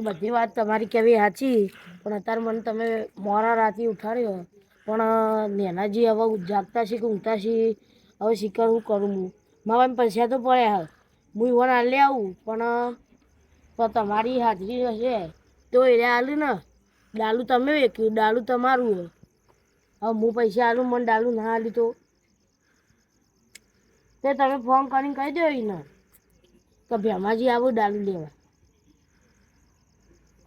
બધી વાત તમારી કેવી સાચી, પણ અત્યારે મને તમે મોડા રાતે ઉઠાડ્યો. પણ નેનાજી હવે જાગતા છે કે ઊંઘતા છે, હવે શીખર હું કરું. મારા પૈસા તો પડ્યા હા, હું ઈવન હાલ આવું, પણ તો તમારી હાજરી હશે તો એ હાલું ને. ડાલું તમે વેચ્યું, ડાલું તમારું હોય. હવે હું પૈસા આલું, મને ડાલું ના આલ્યું તો તમે ફોન કરીને કહી દો ને કે ભેમાજી આવું ડાલું લેવા.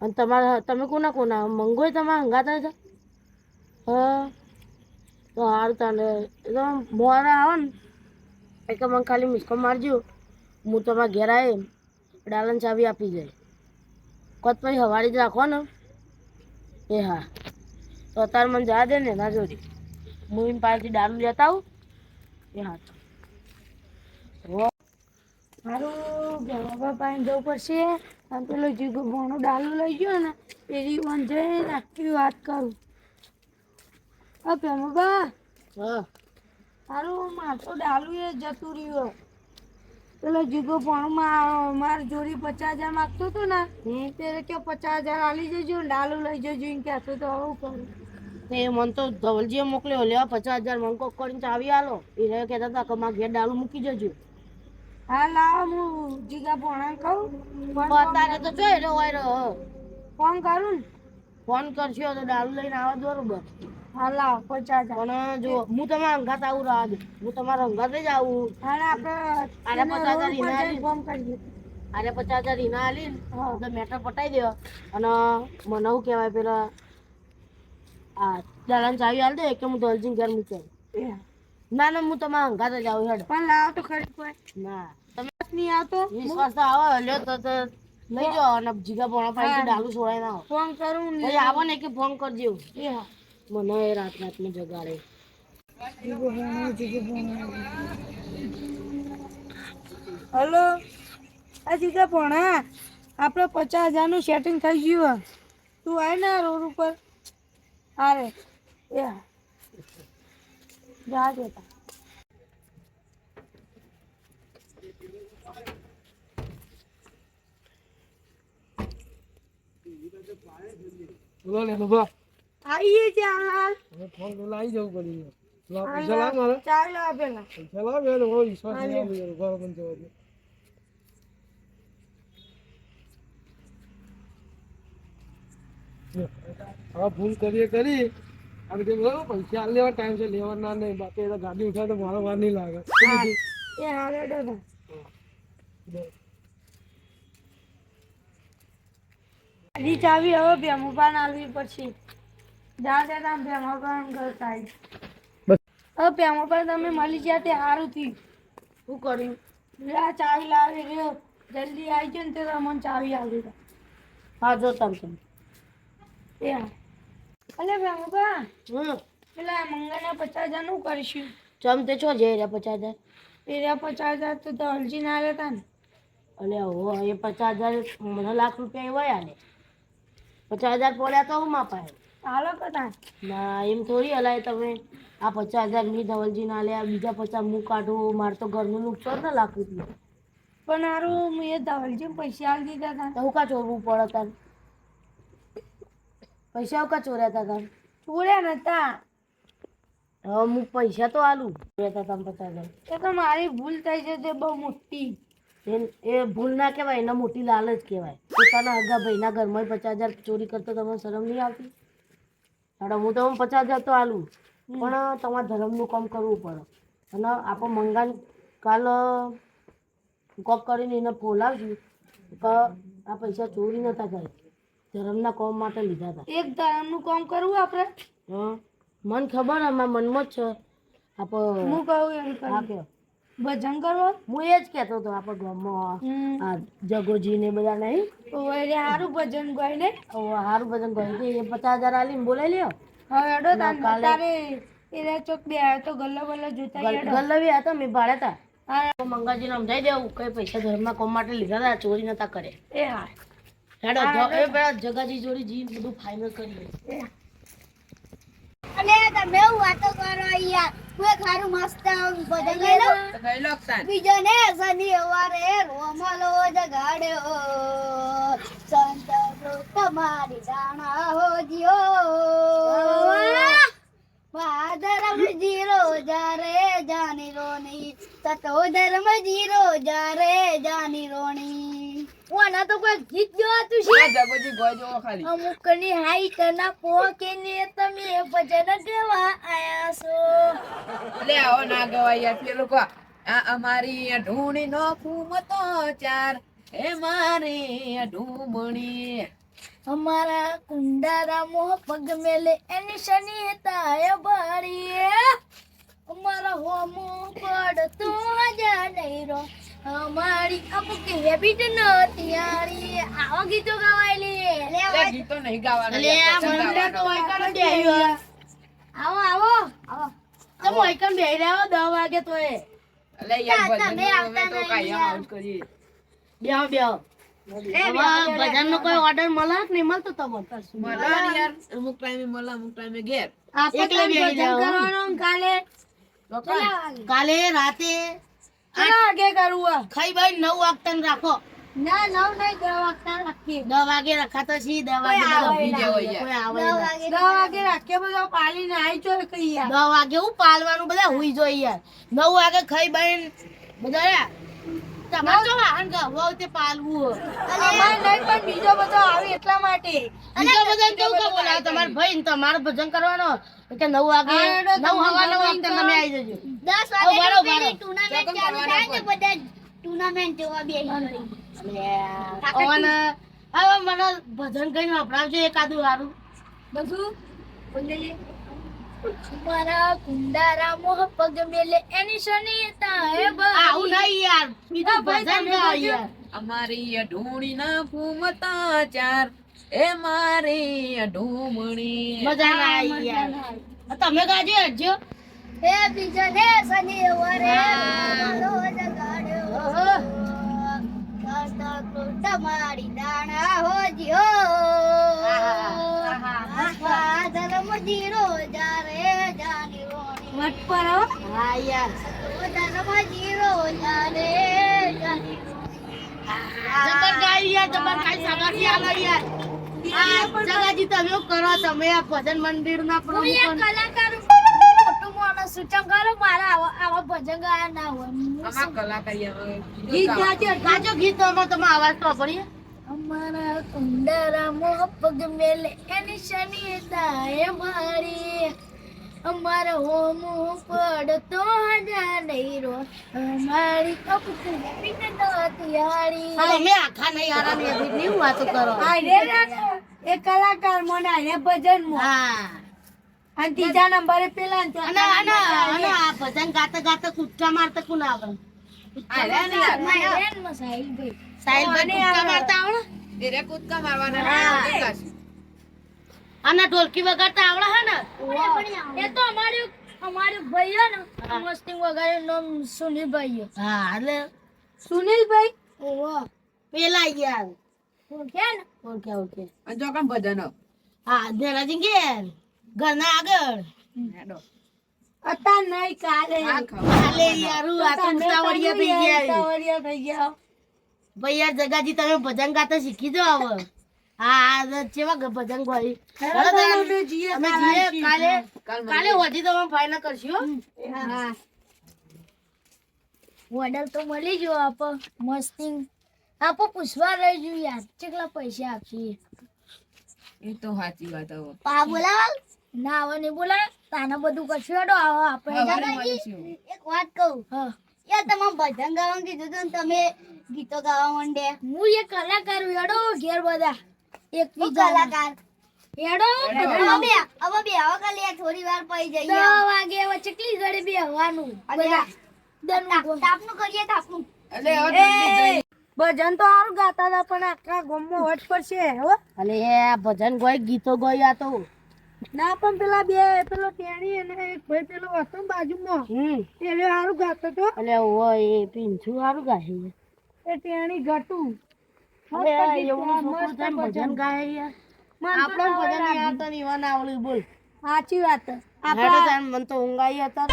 અને તમારા તમે કોના મંગોય તમારા હંગાતા છે. હા તો હાર તને મોડા આવે ને એક મને ખાલી મિસકો મારજો, હું તમારા ઘેર આવી ડાલન ચાવી આપી જાય. કોત પછી હવારી જ રાખો ને. એ હા તો અત્યારે મને જવા દે ને ના જોડી હું એમ પાસેથી ડાલુ લેતા આવું. એ હા મારું ઘરમાં પાણી જવું પડશે. પેલો જીગો ભોણો ડાલું લઈ ગયો ને એની જઈને આખી વાત કરું. હા ભેમુભા, હા હારું માર તો ડાલું એ જતું રહ્યું. પેલો જીગો પણ મારી જોડી 50,000 માગતો હતો ને, ત્યારે કે 50,000 આલી જજો, ડાલું લઈ જજો એમ કહેતો તો આવું કરું. એ મને તો ધવલજીએ મોકલ્યો લેવા 50,000 મને કોક કરીને ચાવી આલો. એ કહેતા હતા કે મારા ઘેર ડાલું મૂકી જજો. હા લાવ હું જીગા ભોણાને કહું. અત્યારે તો જો એનો હોય ફોન કરું ને. ફોન કરશો તો ડાલું લઈને આવવા બરોબર. હા લાવ 50,000. પણ જો હું તમારા અંગાત આવું રાહ દે, હું તમારા અંગાત જ આવું. અને આપણે 50,000 ઈના આલી ફોન કરીએ. આરે 50,000 ઈના આલી ને મેટર પટાઈ દો. અને મને શું કહેવાય પેલા હા ડાલાને ચાવી આલ દે કે હું ધવલજીને ઘેર મૂકી આવું. ના ના હું તમારા અંગાત જ આવું હેડો. પણ લાવ તો ખરી કોઈ. ના તમે નહીં આવતો વિશ્વાસ તો આવો લ્યો તો લઈ જાઓ અને જીગા ભોણા પાસેથી ડાલું છોડાઈને આવો. ફોન કરું ને આવો ને કે ફોન કરજો. એ હા મને રાતનું જગાડે. હલો આ જીગા ભોણા, આપણે 50,000 નું સેટિંગ થઈ ગયું. તું આય ને રોડ ઉપર. અરે એ જા દેતા. બોલો ને બાબા આઈએ ત્યાં ફોન લાવી જવું પડી. પૈસા લાવ મારે ચાલ લાવ પેલા પૈસા લાવ યાર વિશ્વાસ નહીં ઘર બંધ જવા દે. હવે ભૂલ કરીએ કરી અને કે પૈસા આલ લેવા ટાઈમ છે લેવા ના નહીં બાકી ગાડી ઉઠાવે તો મારો વાર નહીં લાગે. એ હારે ડો રી ચાવી હવે ભેમુભાને આલવી પડશે. જા દે તાર ભેમુભા ઘર સાઈડ. હવે ભેમુભા તમે મળી ગયા તે સારું થયું. શું કર્યું? લે ચાવી લાવી રહ્યો જલ્દી આવી ગયો ને તો મને ચાવી આલી દે. હા જો તમે એ હા અલે ભેમુભા પેલા મંગાના 50,000 નું કરીશું. ચમ તે છો જઈ રહ્યા 50,000? એ રહ્યા 50,000 તો ધવલજીને આલ્યા હતા ને. અને એ 50,000 મને લાખ રૂપિયા એવા આલે. 50,000 પડ્યા તો હું માપાય હાલો કદા ના એમ થોડી હલાય તમે. આ 50,000 મી ધવલજીને આલ્યા બીજા 50 હું કાઢું મારે તો ઘરનું નુકસાન ને લાખ રૂપિયા. પણ હારું મેં ધવલજીને પૈસા આલી દીધા હતા. તો હું કાં ચોરવું પડે તાર? પૈસા હું કાં ચોર્યા હતા તાર? ચોર્યા નતા. હવે હું પૈસા તો આલું. ચોર્યા હતા 50,000. એ તો મારી ભૂલ થઈ છે તે બહુ મોટી. એ ભૂલ ના કહેવાય એને મોટી લાલચ કહેવાય. પોતાના હગા ભાઈના ઘરમાં 50,000 ચોરી કરતો તમને શરમ નહીં આવતી? હેડો હું તમને 50,000 તો આલું પણ તમારે ધર્મનું કામ કરવું પડે. અને આપણે મંગાને કાલ કોક કરીને એને બોલાવશું કે આ પૈસા ચોરી નતા કર્યા. ધર્મના કામ માટે લીધા હતા. એક ધર્મનું કામ કરવું આપણે? હા મને ખબર અમારા મનમાં જ છે. આપણે હું કહું એમ કે ભજન કરવા હું એ જ કહેતો હતો આપણે ગામમાં આ જગોજી ને બધા નહીં સારું ભજન ગાય ને સારું ભજન ગાય 50,000 આલીને બોલાવી લ્યો. હવે હેડો તારે એ ચોક બે તો ગલ્લો ગલ્લો જોતા ગલ્લો બી હતા મેં ભાડ્યા હતા. મંગાજીને સમજાઈ દેવું કઈ પૈસા ધર્મના કામ માટે લીધા હતા ચોરી નતા કરે. એ હા હેડો એ પેલા જગાજી જોડી જી બધું ફાઇનલ કરીએ. અને તમે વાતો કરો યાર કોઈ ખારું મસ્ત ભજન ગઈ લો બીજો ને શનિવારે રોમલો જગાડ્યો સંત તમારી જાણા હો જીઓ ધર્મ જીરો જારે જાની રોણી તતો ધર્મ જીરો જારે જાની રોણી ઓના તો કોઈ ગીત જોતું છે જગોજી ગોય જો ખાલી અમુક ની હાઈટ ના પોકે ને તમે ભજન કેવા આયા છો લે આવો ના ગવાય યાર પેલું કો આ અમારી ઢૂણી નો ફૂમતો ચાર એ મારી ઢૂમણી અમારા કુંડારા મોહ પગ મેલે એની શનિતા બારી અમારા હોમો પડતો જા નહીં રો અમારી અમુક હેબિટ નથી યારી આવા ગીતો ગાવાયલી લે ગીતો નહીં ગાવાના લે આ મને તો વાયકાનો બેહ્યો આવો આવો આવો તમે વાયકાનો બેહી રહ્યો 10 વાગે તોય લે યાર ભજન અમે તો કાયમ આઉટ કરી બેહો બેહો ભજન નો કોઈ ઓર્ડર મળે કે નહીં મળતો તમને મલાન યાર અમુક ટાઈમે મળે અમુક ટાઈમે ઘેર એકલે બેહી કરવાનો કાલે રાતે 8 વાગે કરવું ખાઈ ભાઈ 9 વાગતા રાખો ના 9 નહીં 10 વાગતા રાખીએ 10 વાગે રખાતો છી 10 વાગે કોઈ આવે 10 વાગે રાખીએ બધો પાલીને આવી જો કઈ યાર 10 વાગે હું પાલવાનું બધા હુઈ જોઈ યાર 9 વાગે ખાઈ ભાઈ બધા તમારો વાહન ગવો તે પાલવું અમાર નહીં પણ બીજો બધો આવે એટલા માટે બીજો બધો કેવું કા બોલાવ તમાર ભાઈ ને તમાર ભજન કરવાનો કે 9 વાગે 9 હવાનો વખતે તમે આવી જજો 10 વાગે પેલી ટુર્નામેન્ટ ચાલુ થાય ને બધા ટુર્નામેન્ટ જોવા બેહી ઓને હવે મને ભજન કઈને વપરાવજો એકાદું હારું બધું બોલે મારા કુંડારા મોહ પગ મેલે એની શનિતા હે આવું નહીં યાર બીજું ભજન ગાવ યાર અમારી ઢૂણી ના ફૂમતા ચાર એ મારી ઢૂમણી મજા ના આવી યાર તમે ગાજો હજો હે બીજો ને શનિવારે મારો જગાડ્યો તમારી દાણા હોજ્યો ધર્મ જીરો જારે જાની રોણી વટ પર હા યાર ધર્મ જીરો જારે જાની જબર ગાઈ યાર જબર ગાઈ સગાસી આલો યાર આ જગાજી તમે કરો તમે આ ભજન મંદિર ના પ્રમુખ હું કલાકાર મોટું મોટું સૂચન કરો મારા આવા ભજન ગાયા ના હોય અમાર કલાકાર ગીત ગાજો ગીત માં તમે અવાજ તો પડી અમારા કુંડારા મોહ પગ મેલે એની શનિતા એ મારી અમારા હોમો પડતો જા નહીં રો અમારી કપૂર પીટ નોતિયારી તમે આખા નહીં આરા ને બીટ ની વાતો કરો આ રે એ કલાકાર મોના હે ભજન મો હા અને ત્રીજા નંબરે પેલા અને આ ભજન ગાતા ગાતા કુટકા મારતા કોણ આવે સાહિલ ભાઈ કુટકા મારતા આવડે એરે કૂદકા મારવાના અને ઢોલકી વગાડતા આવડે હે ને એ તો અમારે ભાઈ હે ને મસ્તી વગાડે નામ સુનિલભાઈ હા એટલે સુનિલભાઈ ઓહો પેલા યાર ઓકે અને જો કામ ભજન હા દેરાજી ઘેર ઘરના આગળ હેડો અતા નહીં કાલે યાર આ તો ઉતાવળિયા થઈ ગયા ભાઈ યાર જગાજી તમે ભજન ગાતા શીખી દો હવે હા કેવા ભજન ગોઈ અમે કાલે હોજી તમે ફાઇનલ કરશું હા ઓર્ડર તો મળી ગયો આપ મસ્તી આપો પૂછવા રહી જો યાર કેટલા પૈસા આપશી એ તો સાચી વાત હવે પા બોલાવ ના હવે નહીં બોલાય તાને બધું કશું હેડો આવો આપણે એક વાત કહું હા યાર તમે ભજન ગાવાનું કીધું હતું ને તમે ગીતો ગાવા માંડે હું એક કલાકાર હેડો ઘેર બધા એક કલાકાર હેડો હવે બે આવો કાલે થોડી વાર પઈ જઈએ 10 વાગે હવે ચકલી ઘરે બે હવાનું બધા તાપનું કરીએ તાપનું એટલે હવે ભજન તો સારું ગાતા હતા પણ આખા ગામમાં વટ પડશે હો અલે એ ભજન ગોય ગીતો ગોયા તો ના પણ પેલા બે પેલો ટેણી અને એક ભાઈ પેલો હતો ને બાજુમાં પેલો સારું ગાતો તો અલે ઓ એ પિંછું સારું ગાય એ ટેણી ઘટું ભજન ગાય આપણે ભજન યાર તો નીવા ના આવડ્યું બોલ સાચી વાત મન તો ઊંઘ આવી હતા